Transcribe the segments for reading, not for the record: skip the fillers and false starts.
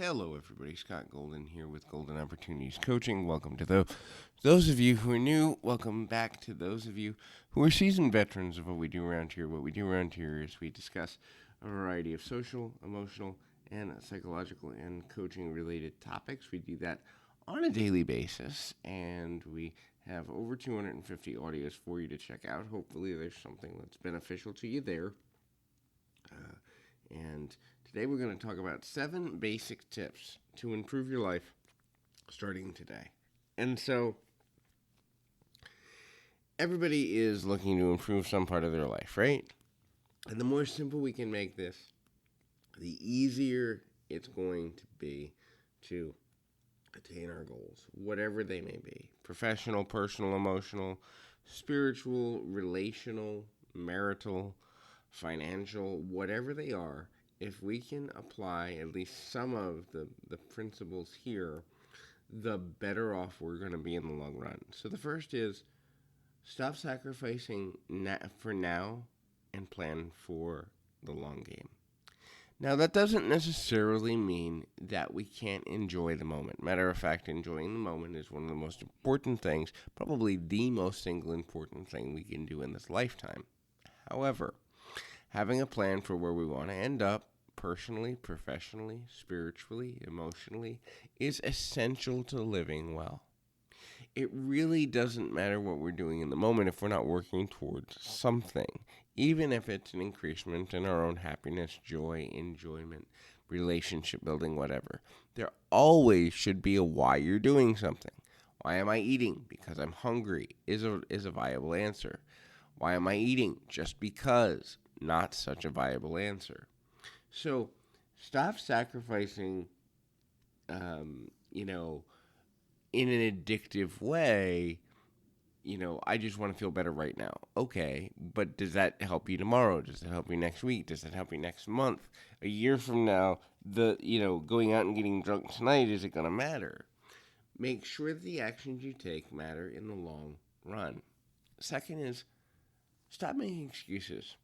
Hello, everybody. Scott Golden here with Golden Opportunities Coaching. Welcome to those of you who are new. Welcome back to those of you who are seasoned veterans of what we do around here. What we do around here is we discuss a variety of social, emotional, and psychological and coaching-related topics. We do that on a daily basis, and we have over 250 audios for you to check out. Hopefully, there's something that's beneficial to you there. And today we're going to talk about 7 basic tips to improve your life starting today. And so everybody is looking to improve some part of their life, right? And the more simple we can make this, the easier it's going to be to attain our goals, whatever they may be. Professional, personal, emotional, spiritual, relational, marital, financial, whatever they are. If we can apply at least some of the principles here, the better off we're going to be in the long run. So the first is stop sacrificing for now and plan for the long game. Now, that doesn't necessarily mean that we can't enjoy the moment. Matter of fact, enjoying the moment is one of the most important things, probably the most single important thing we can do in this lifetime. However, having a plan for where we want to end up, personally, professionally, spiritually, emotionally, is essential to living well. It really doesn't matter what we're doing in the moment if we're not working towards something, even if it's an increasement in our own happiness, joy, enjoyment, relationship building, whatever. There always should be a why you're doing something. Why am I eating? Because I'm hungry is a viable answer. Why am I eating? Just because. Not such a viable answer. So stop sacrificing, in an addictive way. I just want to feel better right now. Okay, but does that help you tomorrow? Does it help you next week? Does it help you next month? A year from now, going out and getting drunk tonight, is it going to matter? Make sure that the actions you take matter in the long run. Second is stop making excuses.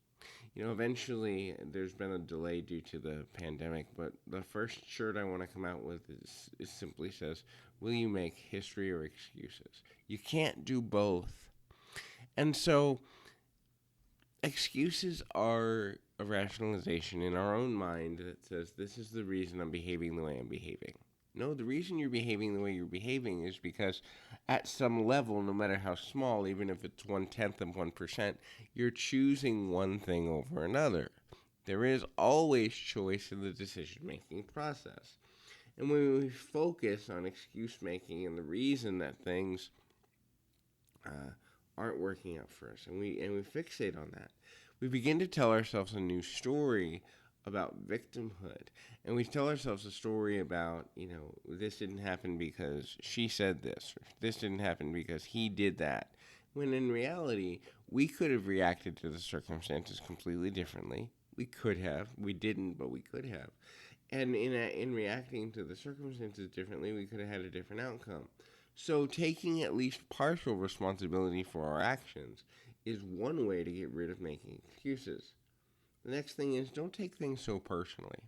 Eventually there's been a delay due to the pandemic, but the first shirt I want to come out with is simply says, will you make history or excuses? You can't do both. And so excuses are a rationalization in our own mind that says, this is the reason I'm behaving the way I'm behaving. No, the reason you're behaving the way you're behaving is because at some level, no matter how small, even if it's 1/10 of 1%, you're choosing one thing over another. There is always choice in the decision-making process. And when we focus on excuse making and the reason that things aren't working out for us, and we fixate on that, we begin to tell ourselves a new story about victimhood. And we tell ourselves a story about, this didn't happen because she said this, or this didn't happen because he did that. When in reality, we could have reacted to the circumstances completely differently. We could have. We didn't, but we could have. And in reacting to the circumstances differently, we could have had a different outcome. So taking at least partial responsibility for our actions is one way to get rid of making excuses. The next thing is, don't take things so personally.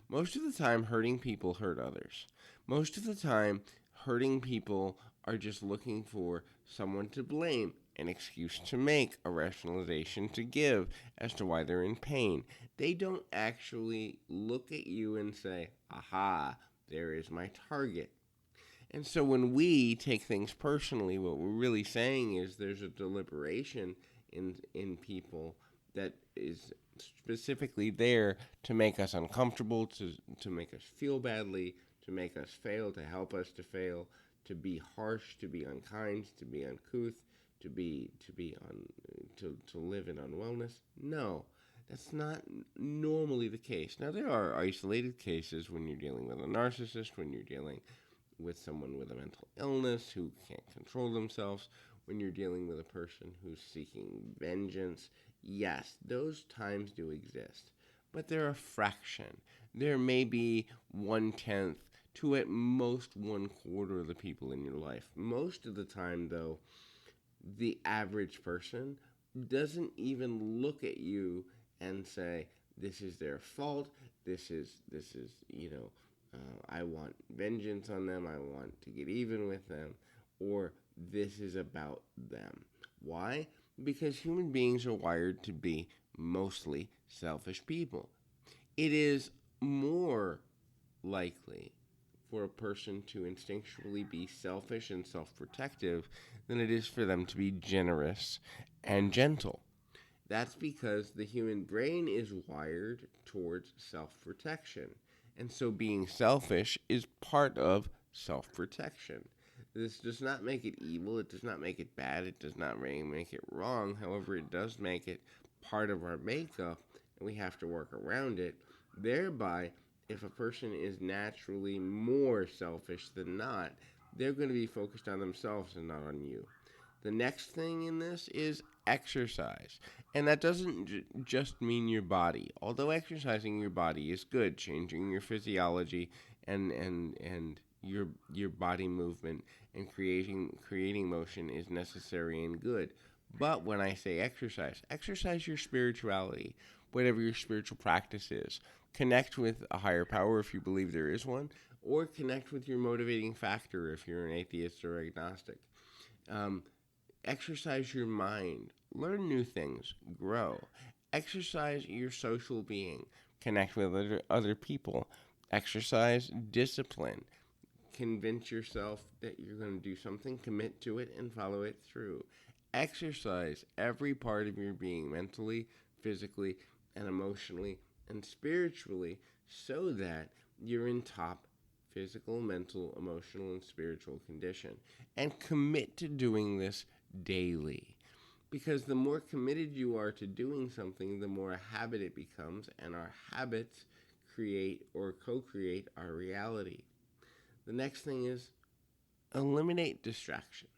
Most of the time, hurting people hurt others. Most of the time, hurting people are just looking for someone to blame, an excuse to make, a rationalization to give as to why they're in pain. They don't actually look at you and say, aha, there is my target. And so when we take things personally, what we're really saying is there's a deliberation in people that is specifically there to make us uncomfortable, to make us feel badly, to make us fail, to help us to fail, to be harsh, to be unkind, to be uncouth, to live in unwellness. No, that's not normally the case. Now, there are isolated cases when you're dealing with a narcissist, when you're dealing with someone with a mental illness who can't control themselves, when you're dealing with a person who's seeking vengeance. Yes, those times do exist, but they're a fraction. There may be 1/10 to at most 1/4 of the people in your life. Most of the time, though, the average person doesn't even look at you and say, this is their fault, this is I want vengeance on them, I want to get even with them, or this is about them. Why? Because human beings are wired to be mostly selfish people. It is more likely for a person to instinctually be selfish and self protective than it is for them to be generous and gentle. That's because the human brain is wired towards self protection. And so being selfish is part of self protection. This does not make it evil, it does not make it bad, it does not make it wrong. However, it does make it part of our makeup, and we have to work around it. Thereby, if a person is naturally more selfish than not, they're going to be focused on themselves and not on you. The next thing in this is exercise. And that doesn't just mean your body. Although exercising your body is good, changing your physiology and your body movement and creating motion is necessary and good. But when I say exercise your spirituality, whatever your spiritual practice is. Connect with a higher power if you believe there is one, or connect with your motivating factor if you're an atheist or agnostic. Um, Exercise your mind, learn new things, grow. Exercise your social being, connect with other people. Exercise discipline. Convince yourself that you're going to do something, commit to it, and follow it through. Exercise every part of your being, mentally, physically, and emotionally, and spiritually, so that you're in top physical, mental, emotional, and spiritual condition. And commit to doing this daily. Because the more committed you are to doing something, the more a habit it becomes, and our habits create or co-create our reality. The next thing is eliminate distractions.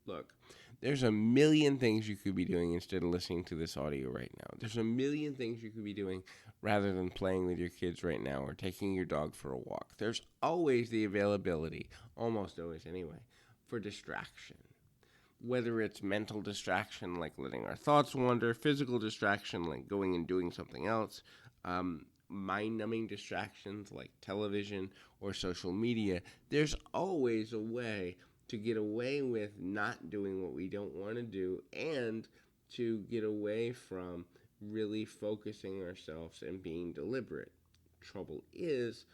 Look, there's a million things you could be doing instead of listening to this audio right now. There's a million things you could be doing rather than playing with your kids right now or taking your dog for a walk. There's always the availability, almost always anyway, for distraction. Whether it's mental distraction, like letting our thoughts wander, physical distraction, like going and doing something else, mind-numbing distractions like television or social media, there's always a way to get away with not doing what we don't want to do and to get away from really focusing ourselves and being deliberate. Trouble is,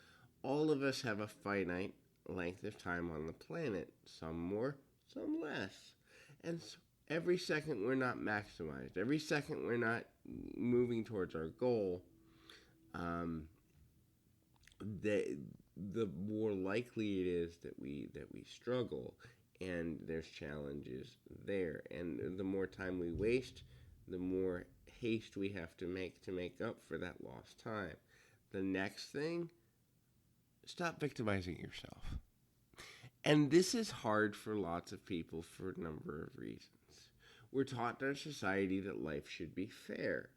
all of us have a finite length of time on the planet, some more, some less. And so every second we're not maximized, every second we're not moving towards our goal, the more likely it is that we struggle, and there's challenges there. And the more time we waste, the more haste we have to make up for that lost time. The next thing, stop victimizing yourself. And this is hard for lots of people for a number of reasons. We're taught in our society that life should be fair.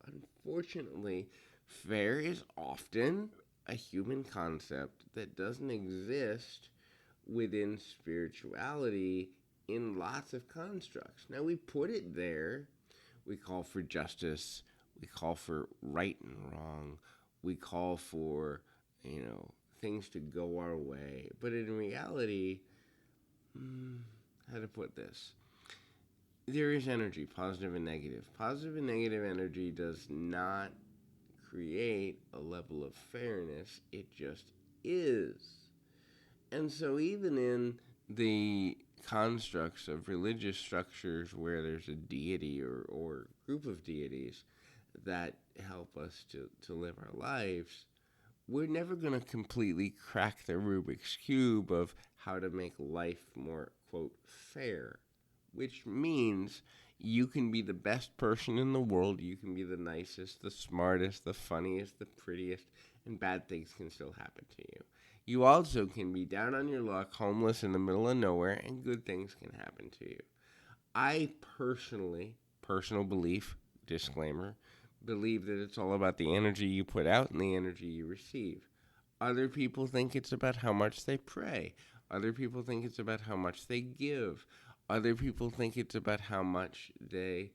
Unfortunately, fair is often a human concept that doesn't exist within spirituality in lots of constructs. Now, we put it there. We call for justice. We call for right and wrong. We call for, things to go our way. But in reality, how to put this? There is energy, positive and negative. Positive and negative energy does not create a level of fairness. It just is. And so even in the constructs of religious structures where there's a deity or group of deities that help us to live our lives, we're never going to completely crack the Rubik's Cube of how to make life more, quote, fair, which means you can be the best person in the world, you can be the nicest, the smartest, the funniest, the prettiest, and bad things can still happen to you. You also can be down on your luck, homeless in the middle of nowhere, and good things can happen to you. I personally, personal belief, disclaimer, believe that it's all about the energy you put out and the energy you receive. Other people think it's about how much they pray. Other people think it's about how much they give. Other people think it's about how much they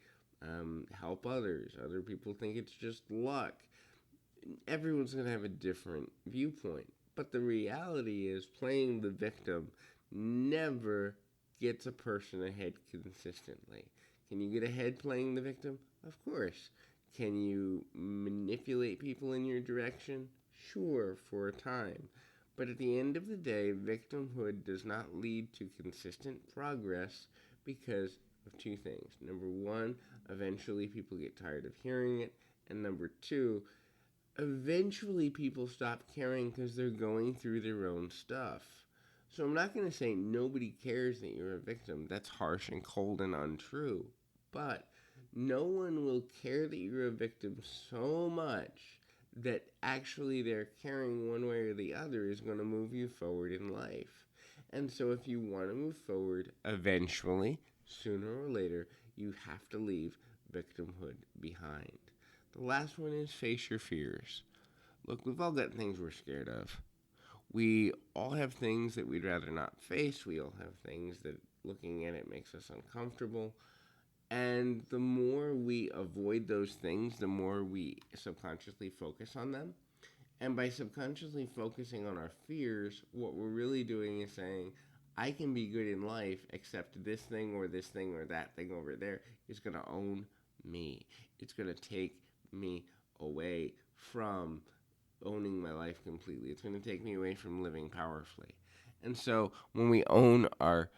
help others. Other people think it's just luck. Everyone's going to have a different viewpoint. But the reality is, playing the victim never gets a person ahead consistently. Can you get ahead playing the victim? Of course. Can you manipulate people in your direction? Sure, for a time. But at the end of the day, victimhood does not lead to consistent progress because of two things. Number one, eventually people get tired of hearing it. And number two, eventually people stop caring because they're going through their own stuff. So I'm not going to say nobody cares that you're a victim. That's harsh and cold and untrue. But no one will care that you're a victim so much that actually their caring one way or the other is going to move you forward in life. And so if you want to move forward, eventually, sooner or later, you have to leave victimhood behind. The last one is face your fears. Look, we've all got things we're scared of. We all have things that we'd rather not face. We all have things that looking at it makes us uncomfortable. And the more we avoid those things, the more we subconsciously focus on them. And by subconsciously focusing on our fears, what we're really doing is saying, I can be good in life, except this thing or that thing over there is going to own me. It's going to take me away from owning my life completely. It's going to take me away from living powerfully. And so when we own our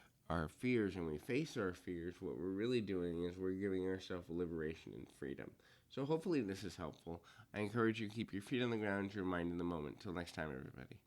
fears and we face our fears, what we're really doing is we're giving ourselves liberation and freedom. So hopefully this is helpful. I encourage you to keep your feet on the ground, your mind in the moment. Till next time, everybody.